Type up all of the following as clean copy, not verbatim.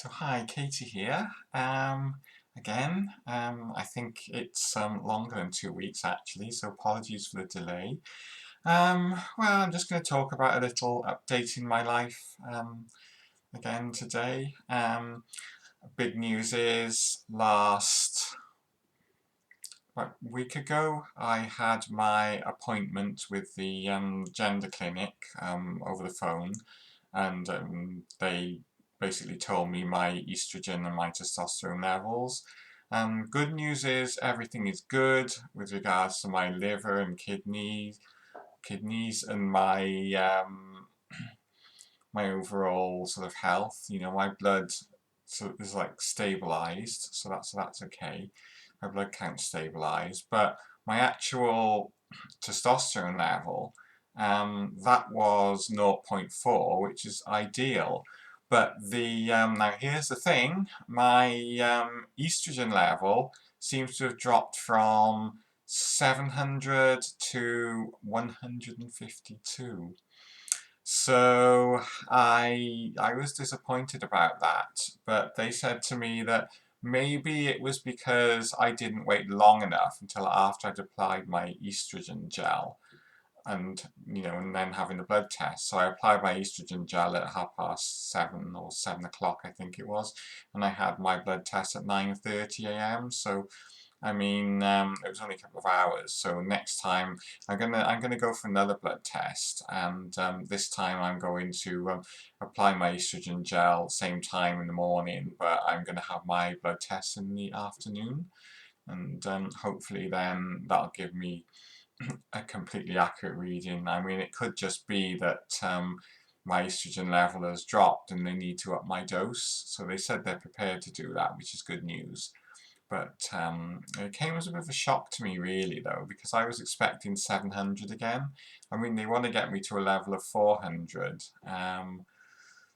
So hi, Katie here. I think it's longer than 2 weeks actually, so apologies for the delay. Well, I'm just going to talk about a little update in my life again today. Big news is about a week ago, I had my appointment with the gender clinic over the phone, and they basically told me my estrogen and my testosterone levels. Good news is everything is good with regards to my liver and kidneys and my overall sort of health. You know, my blood is like stabilized, so that's okay. My blood count stabilized, but my actual testosterone level, that was 0.4, which is ideal. But now here's the thing: my estrogen level seems to have dropped from 700 to 152. So I was disappointed about that, but they said to me that maybe it was because I didn't wait long enough until after I'd applied my estrogen gel and and then having the blood test. So I applied my estrogen gel at 7:30 or 7 o'clock, I think it was, and I had my blood test at 9:30 a.m. So I mean, it was only a couple of hours. So next time, I'm gonna go for another blood test, and this time I'm going to apply my estrogen gel same time in the morning, but I'm gonna have my blood test in the afternoon, and hopefully then that'll give me a completely accurate reading. I mean, it could just be that my estrogen level has dropped and they need to up my dose. So they said they're prepared to do that, which is good news. But it came as a bit of a shock to me, really, though, because I was expecting 700 again. I mean, they want to get me to a level of 400.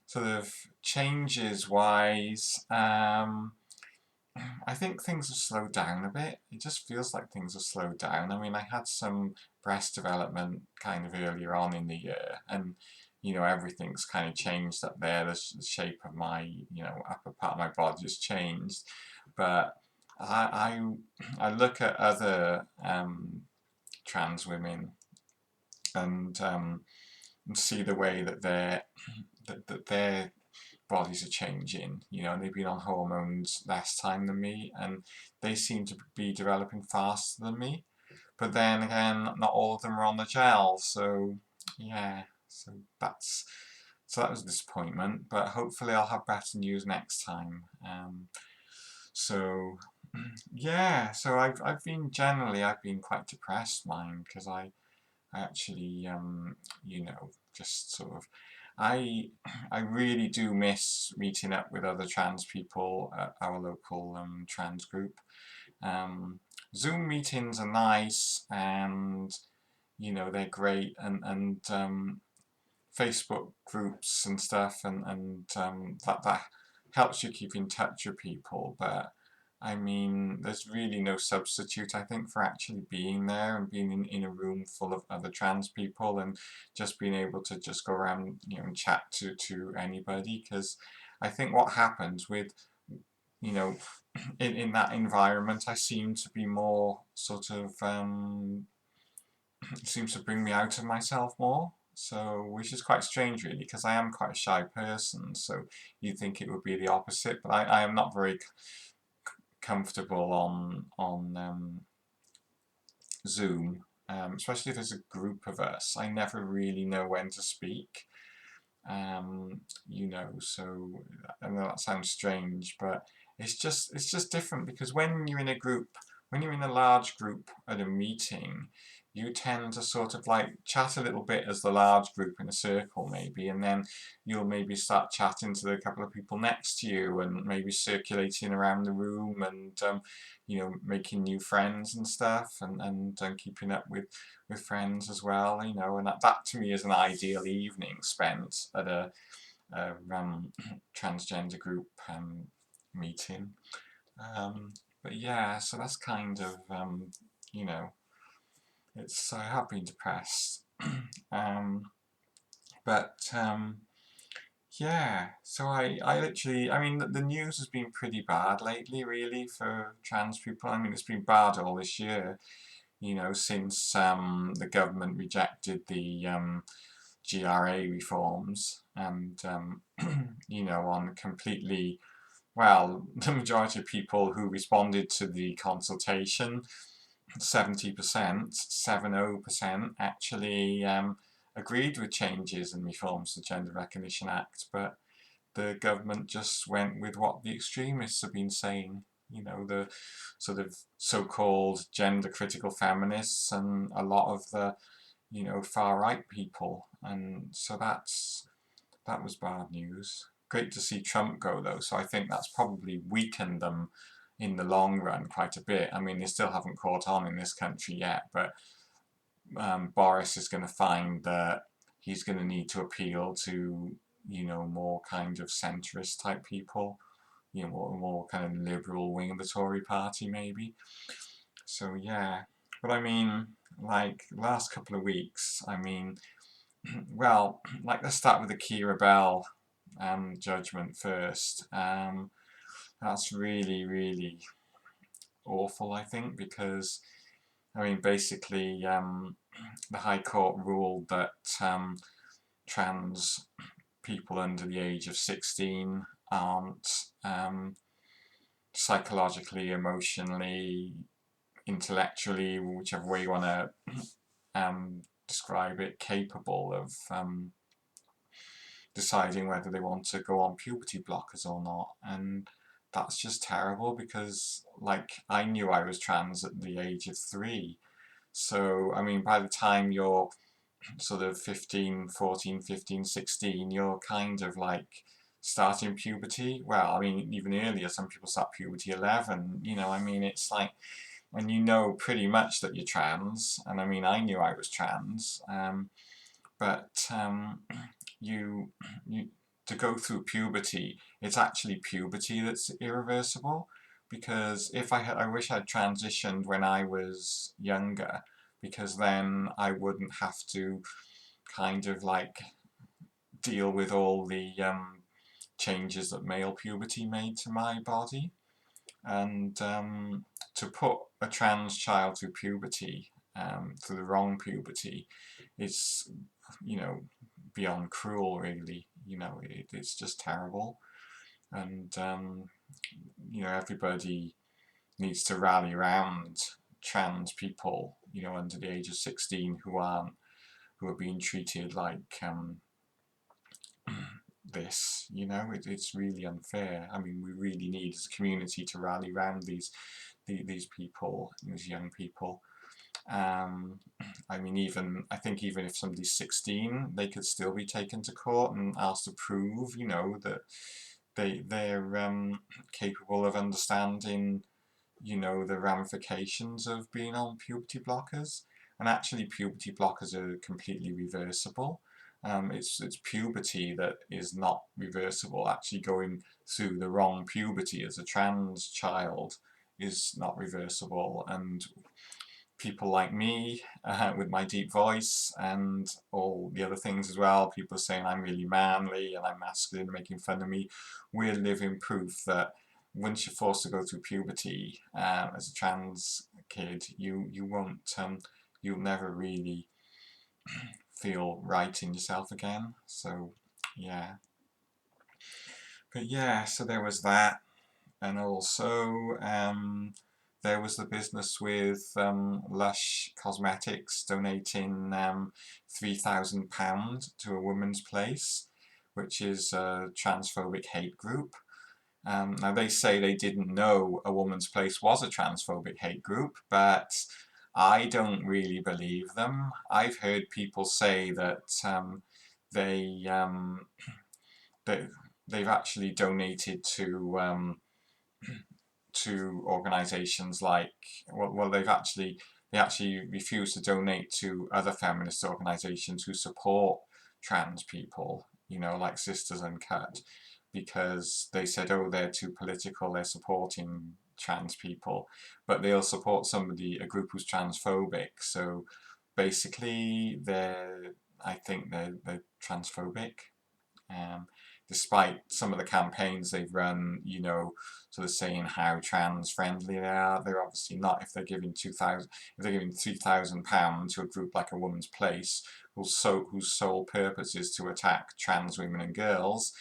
Sort of changes wise, I think things have slowed down a bit. It just feels like things have slowed down. I mean, I had some breast development kind of earlier on in the year, and everything's kind of changed up there. The shape of my upper part of my body has changed, but I I look at other trans women and see the way that their bodies are changing. And they've been on hormones less time than me, and they seem to be developing faster than me. But then again, not all of them are on the gel, so yeah. So that was a disappointment. But hopefully, I'll have better news next time. So yeah, so I've been quite depressed, mine, because I actually just sort of I I really do miss meeting up with other trans people at our local trans group. Um, Zoom meetings are nice, and they're great, and Facebook groups and stuff, and that helps you keep in touch with people. But I mean, there's really no substitute, I think, for actually being there and being in a room full of other trans people and just being able to just go around, and chat to anybody. Because I think what happens with, you know, in that environment, I seem to be more sort of it seems to bring me out of myself more. So, which is quite strange, really, because I am quite a shy person. So you'd think it would be the opposite, but I am not very comfortable on Zoom, especially if there's a group of us. I never really know when to speak. So I know that sounds strange, but it's just different because when you're in a large group at a meeting, you tend to sort of like chat a little bit as the large group in a circle maybe, and then you'll maybe start chatting to the couple of people next to you and maybe circulating around the room and making new friends and stuff and keeping up with friends as well, and that to me is an ideal evening spent at a transgender group meeting. But yeah, so that's kind of, you know, I have been depressed. um, but Yeah, so I literally, I mean, the news has been pretty bad lately, really, for trans people. I mean, it's been bad all this year, since the government rejected the GRA reforms and, on completely, well, the majority of people who responded to the consultation, 70%, 70% actually agreed with changes and reforms to the Gender Recognition Act, but the government just went with what the extremists have been saying. The sort of so-called gender critical feminists and a lot of the, far right people. And so that was bad news. Great to see Trump go though, so I think that's probably weakened them in the long run quite a bit. I mean, they still haven't caught on in this country yet, but Boris is going to find that he's going to need to appeal to, more kind of centrist type people, more kind of liberal wing of the Tory party maybe. So yeah, but I mean, like last couple of weeks, I mean, well, like let's start with the Keira Bell judgment first. That's really, really awful, I think, because I mean, basically, the High Court ruled that trans people under the age of 16 aren't psychologically, emotionally, intellectually, whichever way you want to describe it, capable of deciding whether they want to go on puberty blockers or not. And that's just terrible because, like, I knew I was trans at the age of 3. So, I mean, by the time you're sort of 15, 14, 15, 16, you're kind of like starting puberty. Well, I mean, even earlier, some people start puberty 11. I mean, it's like, and pretty much that you're trans. And I mean, I knew I was trans, but you, you, to go through puberty, it's actually puberty that's irreversible. Because if I wish I'd transitioned when I was younger, because then I wouldn't have to kind of like deal with all the changes that male puberty made to my body. And to put a trans child through puberty, through the wrong puberty, is, you know, beyond cruel, really. It's just terrible. And, everybody needs to rally around trans people, under the age of 16 who are being treated like this. It's really unfair. I mean, we really need as a community to rally around these people, these young people. I mean, I think even if somebody's 16, they could still be taken to court and asked to prove, that they're capable of understanding, the ramifications of being on puberty blockers. And actually, puberty blockers are completely reversible. It's puberty that is not reversible. Actually, going through the wrong puberty as a trans child is not reversible. And people like me, with my deep voice and all the other things as well, people saying I'm really manly and I'm masculine, making fun of me, we're living proof that once you're forced to go through puberty as a trans kid, you won't, you'll never really feel right in yourself again. So yeah, but yeah, so there was that. And also there was the business with Lush Cosmetics donating £3,000 to a woman's place, which is a transphobic hate group. Now they say they didn't know a woman's place was a transphobic hate group, but I don't really believe them. I've heard people say that they, they they've actually donated to organisations like, well they actually refuse to donate to other feminist organisations who support trans people, like Sisters Uncut, because they said, oh, they're too political, they're supporting trans people, but they'll support a group who's transphobic. So basically, I think they're transphobic. Despite some of the campaigns they've run, you know, sort of saying how trans friendly they are, they're obviously not. If they're giving £3,000 to a group like A Woman's Place, whose sole purpose is to attack trans women and girls,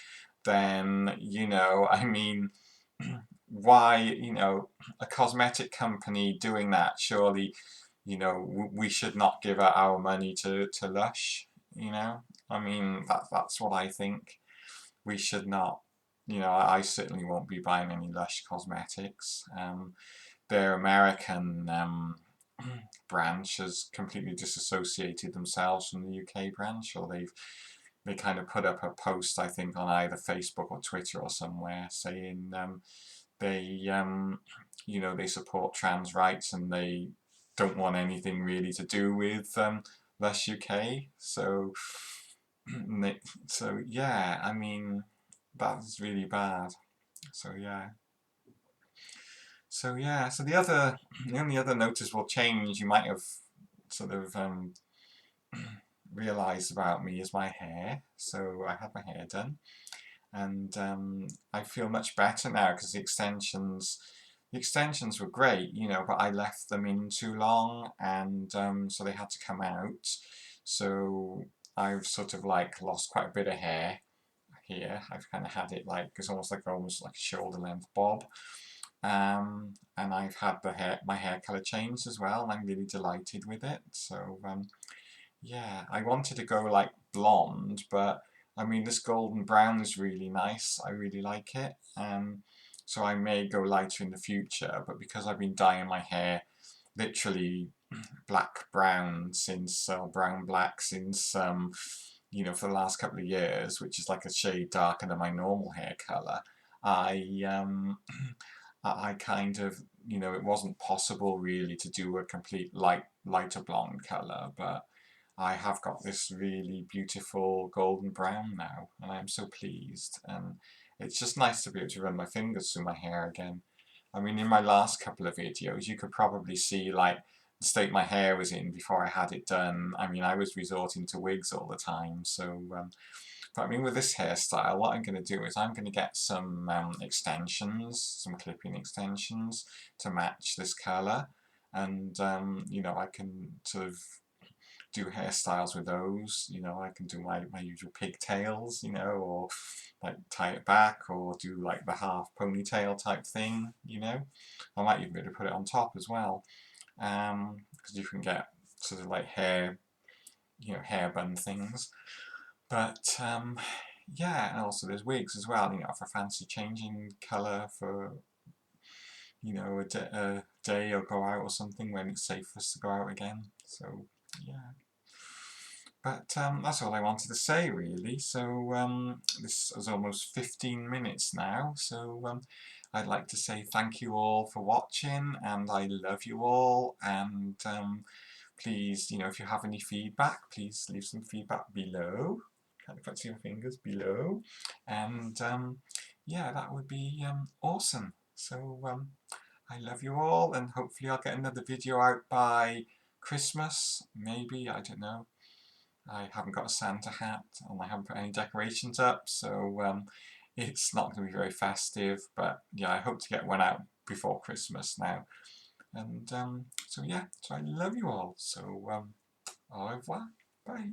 then, you know, I mean, why, you know, a cosmetic company doing that, surely, you know, we should not give our money to Lush, you know? I mean, that's what I think. We should not, you know, I certainly won't be buying any Lush Cosmetics. Their American branch has completely disassociated themselves from the UK branch, or they kind of put up a post, I think, on either Facebook or Twitter or somewhere saying they you know, they support trans rights and they don't want anything really to do with Lush UK. So so yeah, I mean, that's really bad. So yeah. So yeah, so the only other noticeable change you might have sort of realised about me is my hair. So I had my hair done, and I feel much better now because the extensions were great, you know, but I left them in too long, and so they had to come out. So I've sort of like lost quite a bit of hair here. I've kind of had it like, it's almost like a shoulder length bob. And I've had my hair colour changed as well, and I'm really delighted with it. So yeah, I wanted to go like blonde, but I mean this golden brown is really nice. I really like it. So I may go lighter in the future, but because I've been dyeing my hair literally black brown since brown black since you know, for the last couple of years, which is like a shade darker than my normal hair colour, I I kind of, you know, it wasn't possible really to do a complete lighter blonde colour, but I have got this really beautiful golden brown now, and I'm so pleased. And it's just nice to be able to run my fingers through my hair again. I mean, in my last couple of videos, you could probably see like the state my hair was in before I had it done. I mean, I was resorting to wigs all the time. So, but I mean, with this hairstyle, what I'm going to do is I'm going to get some extensions, some clipping extensions to match this colour. And, you know, I can sort of do hairstyles with those. You know, I can do my usual pigtails, you know, or like tie it back, or do like the half ponytail type thing, you know. I might even be able to put it on top as well, because you can get sort of like hair, you know, hair bun things. But yeah, and also there's wigs as well, you know, if I fancy changing colour for, you know, a day or go out or something when it's safe for us to go out again. So yeah. But that's all I wanted to say, really. So this is almost 15 minutes now. So I'd like to say thank you all for watching, and I love you all. And please, you know, if you have any feedback, please leave some feedback below. Kind of put your fingers below. And yeah, that would be awesome. So I love you all, and hopefully I'll get another video out by Christmas. Maybe, I don't know. I haven't got a Santa hat, and I haven't put any decorations up, so it's not going to be very festive, but yeah, I hope to get one out before Christmas now. And so yeah, so I love you all, so au revoir, bye.